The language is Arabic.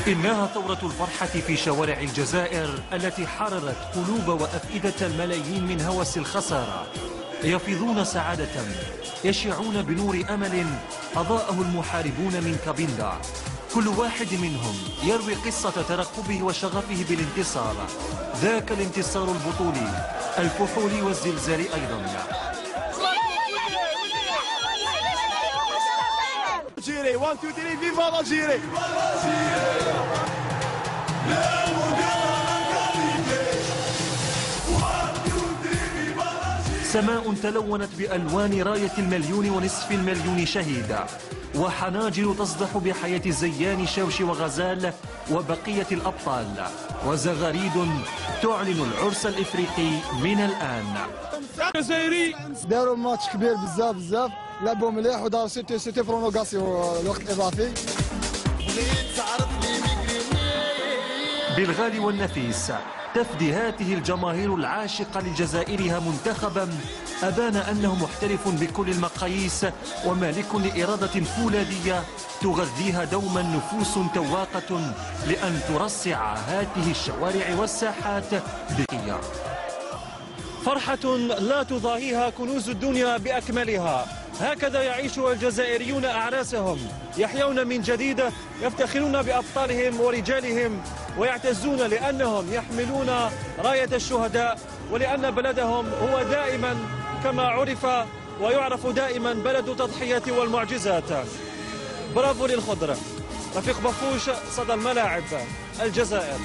إنها ثورة الفرحة في شوارع الجزائر التي حررت قلوب وأفئدة الملايين من هوس الخسارة. يفيضون سعادة، يشعون بنور أمل أضاءه المحاربون من كابيندا. كل واحد منهم يروي قصة ترقبه وشغفه بالانتصار، ذاك الانتصار البطولي الفحول والزلزال أيضا. Algérie, 1 2 3 vive l'Algérie. سماء تلونت بألوان راية المليون ونصف المليون شهيد، وحناجر تصدح بحياة الزيان شوشي وغزال وبقية الأبطال، وزغاريد تعلن العرس الإفريقي من الآن. الجزائري داروا ماتش كبير بزاف لعبوا مليح وداروا سيتي برونوغاسيون الوقت الإضافي. بالغالي والنفيس تفدي هذه الجماهير العاشقة لجزائرها منتخبا أبان أنه محترف بكل المقاييس ومالك لإرادة فولاذية تغذيها دوما نفوس تواقة لأن ترصع هذه الشوارع والساحات بقية. فرحة لا تضاهيها كنوز الدنيا بأكملها. هكذا يعيش الجزائريون أعراسهم، يحيون من جديد، يفتخرون بأبطالهم ورجالهم، ويعتزون لأنهم يحملون راية الشهداء، ولأن بلدهم هو دائما كما عرف ويعرف دائما بلد التضحية والمعجزات. برافو للخضر. رفيق بفوش، صدى الملاعب، الجزائر.